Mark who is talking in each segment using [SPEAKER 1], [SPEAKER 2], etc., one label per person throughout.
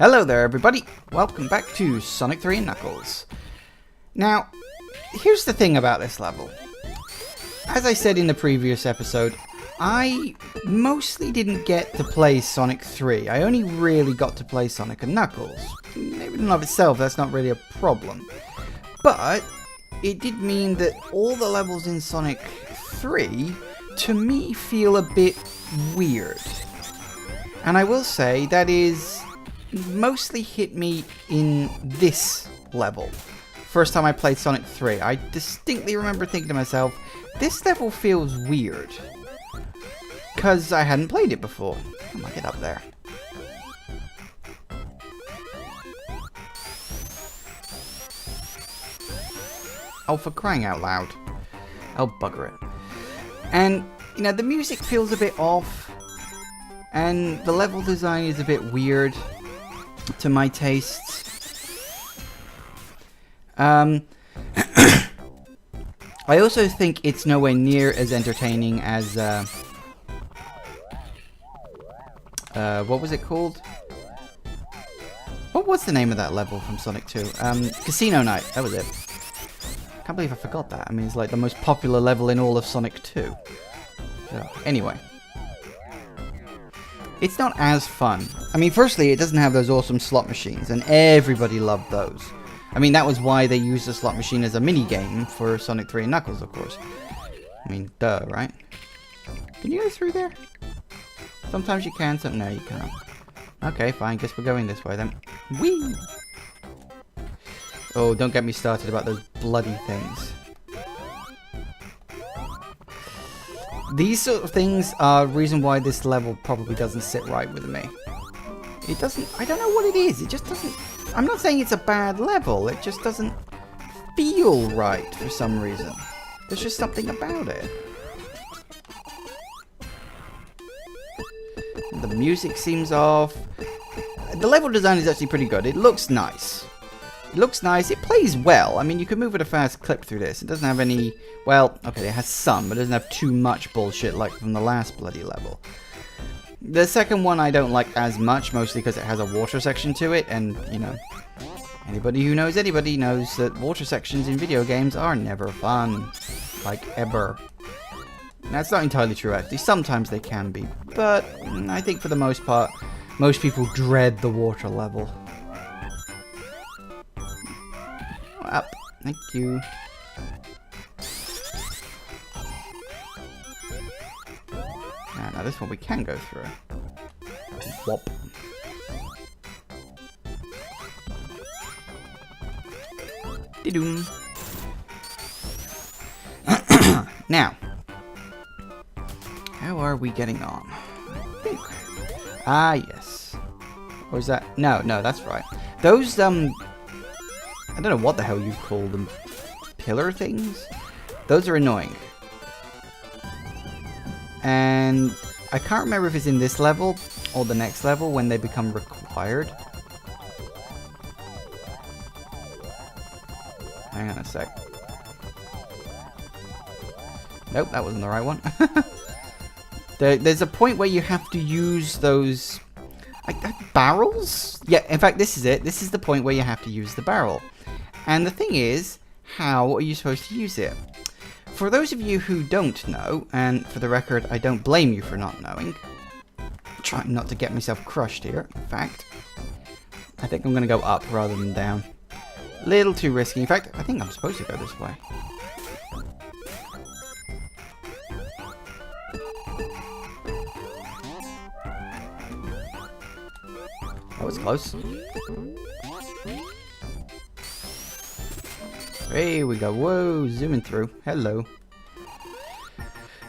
[SPEAKER 1] Hello there everybody, welcome back to Sonic 3 and Knuckles. Now, here's the thing about this level. As I said in the previous episode, I mostly didn't get to play Sonic 3. I only really got to play Sonic and Knuckles. Maybe in and of itself, that's not really a problem. But it did mean that all the levels in Sonic 3, to me, feel a bit weird. And I will say that is mostly hit me in this level. First time I played Sonic 3, I distinctly remember thinking to myself, this level feels weird. Because I hadn't played it before. Come on, get up there. Oh, for crying out loud. Oh, bugger it. And, you know, the music feels a bit off. And the level design is a bit weird to my tastes. I also think it's nowhere near as entertaining as, what was it called? What was the name of that level from Sonic 2? Casino Night, that was it. Can't believe I forgot that. I mean, it's like the most popular level in all of Sonic 2. So, anyway. It's not as fun. I mean, firstly, it doesn't have those awesome slot machines, and everybody loved those. I mean, that was why they used the slot machine as a mini-game for Sonic 3 and Knuckles, of course. I mean, duh, right? Can you go through there? Sometimes you can, no, you can't. Okay, fine, guess we're going this way then. Whee! Oh, don't get me started about those bloody things. These sort of things are the reason why this level probably doesn't sit right with me. It doesn't, I don't know what it is, it just doesn't, I'm not saying it's a bad level, it just doesn't feel right for some reason. There's just something about it. The music seems off. The level design is actually pretty good, it looks nice. It looks nice, it plays well. I mean, you can move at a fast clip through this. It doesn't have any, well, okay, it has some, but it doesn't have too much bullshit like from the last bloody level. The second one I don't like as much, mostly because it has a water section to it, and, you know, anybody who knows anybody knows that water sections in video games are never fun. Like, ever. That's not entirely true, actually. Sometimes they can be, but I think for the most part, most people dread the water level. Up. Thank you. Now this one we can go through. Whop. Didoom. Now, how are we getting on? I think. Ah, yes. Or is that? No, that's right. Those, I don't know what the hell you call them. Pillar things? Those are annoying. And I can't remember if it's in this level or the next level when they become required. Hang on a sec. Nope, that wasn't the right one. There's a point where you have to use those barrels? Yeah, in fact, this is it. This is the point where you have to use the barrel. And the thing is, how are you supposed to use it? For those of you who don't know, and for the record, I don't blame you for not knowing. I'm trying not to get myself crushed here, in fact. I think I'm going to go up rather than down. Little too risky. In fact, I think I'm supposed to go this way. That was close. Here we go. Whoa, zooming through. Hello.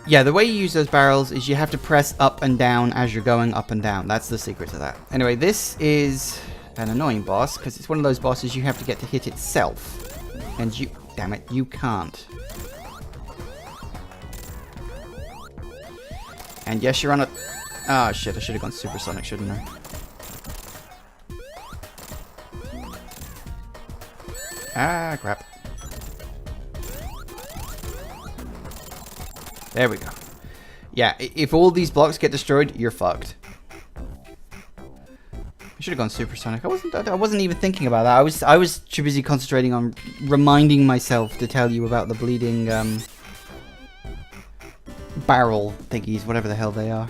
[SPEAKER 1] Yeah, the way you use those barrels is you have to press up and down as you're going up and down. That's the secret to that. Anyway, this is an annoying boss because it's one of those bosses you have to get to hit itself. And you, damn it, you can't. And yes, you're on a... Ah, shit, I should have gone supersonic, shouldn't I? Ah, crap. There we go. Yeah, if all these blocks get destroyed, you're fucked. I should have gone supersonic. I wasn't even thinking about that. I was too busy concentrating on reminding myself to tell you about the bleeding barrel thingies, whatever the hell they are.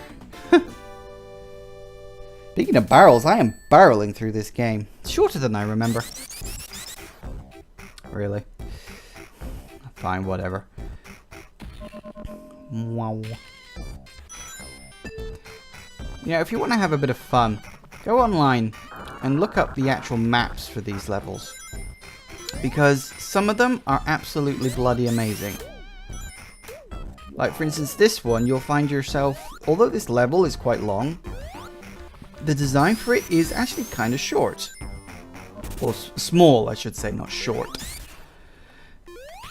[SPEAKER 1] Speaking of barrels, I am barreling through this game. It's shorter than I remember. Really? Fine, whatever. Wow. You know, if you want to have a bit of fun, go online and look up the actual maps for these levels. Because some of them are absolutely bloody amazing. Like, for instance, this one, you'll find yourself, although this level is quite long, the design for it is actually kind of short. Or small, I should say, not short.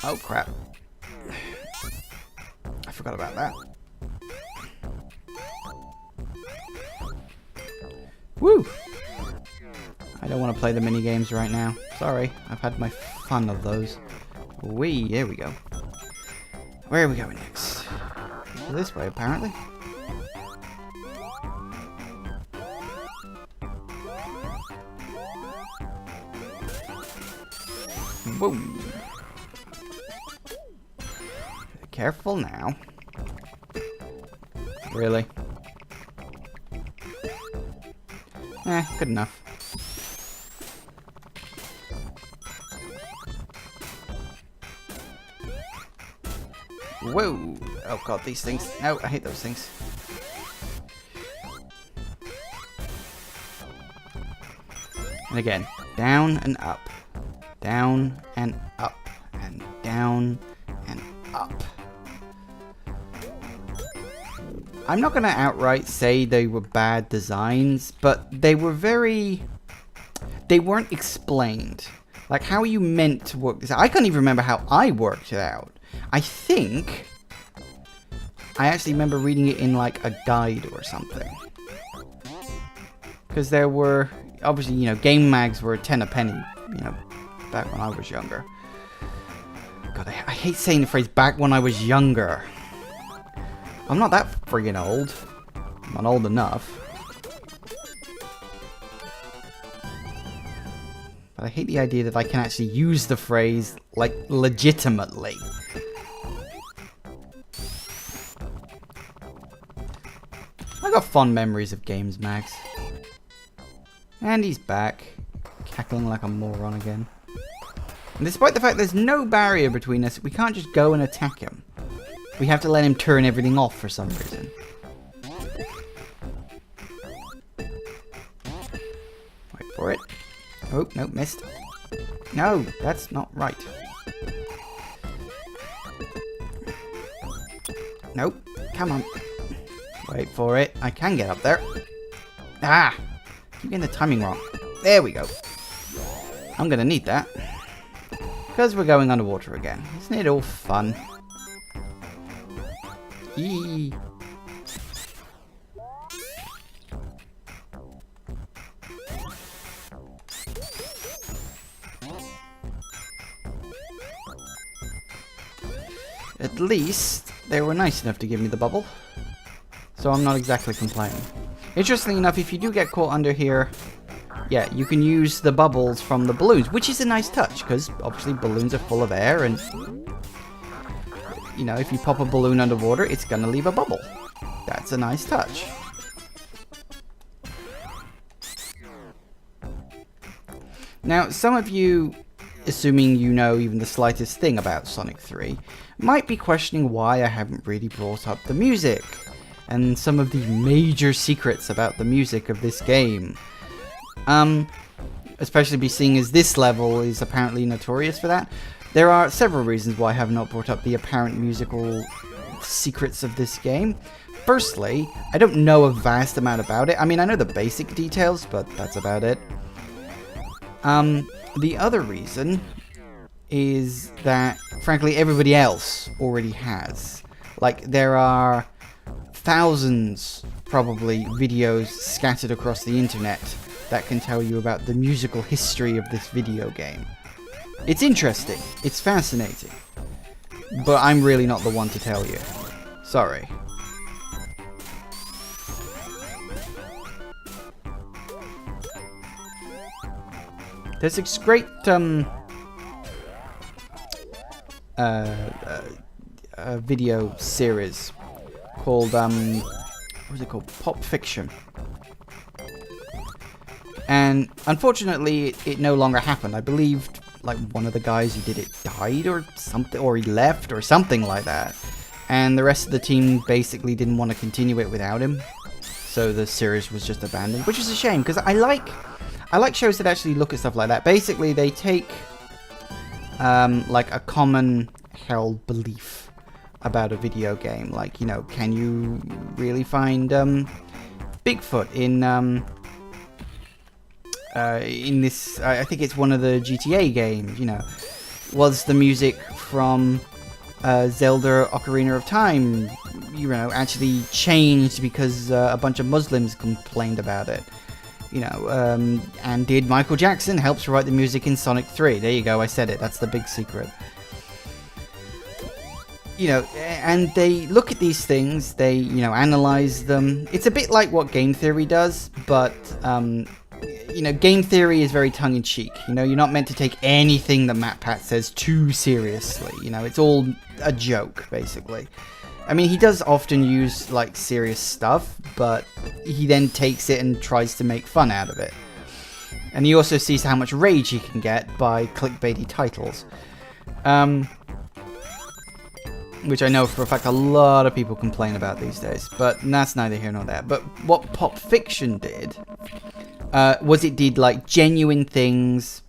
[SPEAKER 1] Oh, crap. I forgot about that. Woo! I don't want to play the mini games right now. Sorry, I've had my fun of those. Wee, here we go. Where are we going next? This way, apparently. Whoa! Careful now. Really? Good enough. Whoa! Oh god, these things. No, I hate those things. And again, down and up. Down and up. And down and up. I'm not going to outright say they were bad designs, but they were very... They weren't explained. Like, how are you meant to work this out? I can't even remember how I worked it out. I think I actually remember reading it in, like, a guide or something. Because there were... Obviously, you know, game mags were 10 a penny, you know, back when I was younger. God, I hate saying the phrase, back when I was younger. I'm not that friggin' old. I'm not old enough. But I hate the idea that I can actually use the phrase, like, legitimately. I got fond memories of games, Max. And he's back, cackling like a moron again. And despite the fact there's no barrier between us, we can't just go and attack him. We have to let him turn everything off for some reason. Wait for it. Oh, no, missed. No, that's not right. Nope, come on. Wait for it. I can get up there. Ah! Keep getting the timing wrong. There we go. I'm gonna need that. Because we're going underwater again. Isn't it all fun? Eee. At least they were nice enough to give me the bubble. So I'm not exactly complaining. Interestingly enough, if you do get caught under here, yeah, you can use the bubbles from the balloons, which is a nice touch, because obviously balloons are full of air, and, you know, if you pop a balloon underwater, it's going to leave a bubble. That's a nice touch. Now, some of you, assuming you know even the slightest thing about Sonic 3, might be questioning why I haven't really brought up the music, and some of the major secrets about the music of this game. Especially be seeing as this level is apparently notorious for that. There are several reasons why I have not brought up the apparent musical secrets of this game. Firstly, I don't know a vast amount about it. I mean, I know the basic details, but that's about it. The other reason is that, frankly, everybody else already has. Like, there are thousands, probably, videos scattered across the internet that can tell you about the musical history of this video game. It's interesting, it's fascinating, but I'm really not the one to tell you. Sorry. There's this great video series called what was it called? Pop Fiction. And unfortunately, it no longer happened. I believe like one of the guys who did it died or something, or he left or something like that. And the rest of the team basically didn't want to continue it without him. So the series was just abandoned, which is a shame because I like shows that actually look at stuff like that. Basically, they take like a common held belief about a video game, like, you know, can you really find Bigfoot in this, I think it's one of the GTA games, you know, was the music from Zelda Ocarina of Time, you know, actually changed because a bunch of Muslims complained about it, you know, and did Michael Jackson helps write the music in Sonic 3? There you go, I said it, that's the big secret. You know, and they look at these things, they, you know, analyze them. It's a bit like what game theory does, but, you know, game theory is very tongue-in-cheek. You know, you're not meant to take anything that MatPat says too seriously. You know, it's all a joke, basically. I mean, he does often use, like, serious stuff, but he then takes it and tries to make fun out of it. And he also sees how much rage he can get by clickbaity titles. Which I know for a fact a lot of people complain about these days, but that's neither here nor there. But what Pop Fiction did was it did like genuine things.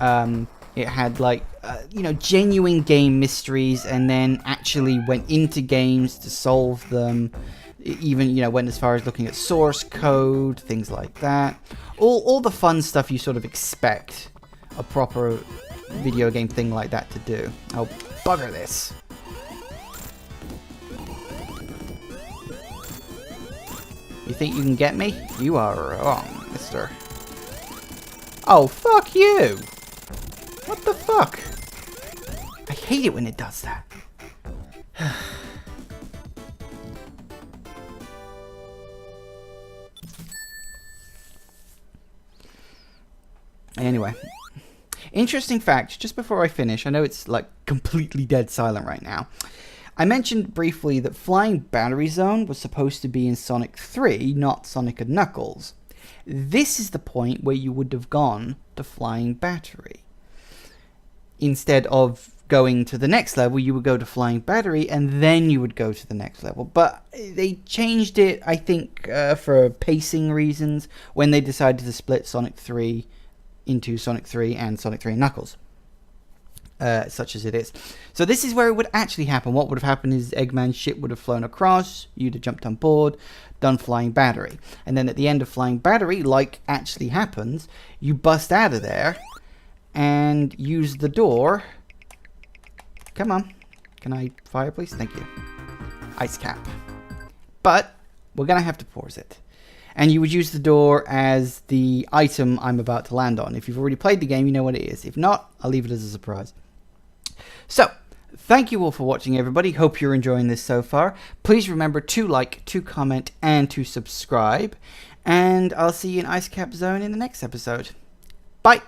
[SPEAKER 1] It had like you know, genuine game mysteries, and then actually went into games to solve them. It even, you know, went as far as looking at source code, things like that. All the fun stuff you sort of expect a proper video game thing like that to do. Oh, bugger this. You think you can get me? You are wrong, mister. Oh, fuck you! What the fuck? I hate it when it does that. Anyway. Interesting fact, just before I finish, I know it's like completely dead silent right now. I mentioned briefly that Flying Battery Zone was supposed to be in Sonic 3, not Sonic & Knuckles. This is the point where you would have gone to Flying Battery. Instead of going to the next level, you would go to Flying Battery, and then you would go to the next level. But they changed it, I think, for pacing reasons, when they decided to split Sonic 3 into Sonic 3 and Sonic 3 & Knuckles. Such as it is. So this is where it would actually happen. What would have happened is Eggman's ship would have flown across, you'd have jumped on board, done Flying Battery. And then at the end of Flying Battery, like actually happens, you bust out of there and use the door. Come on. Can I fire, please? Thank you. Ice cap. But we're going to have to pause it. And you would use the door as the item I'm about to land on. If you've already played the game, you know what it is. If not, I'll leave it as a surprise. So, thank you all for watching, everybody. Hope you're enjoying this so far. Please remember to like, to comment, and to subscribe. And I'll see you in Ice Cap Zone in the next episode. Bye!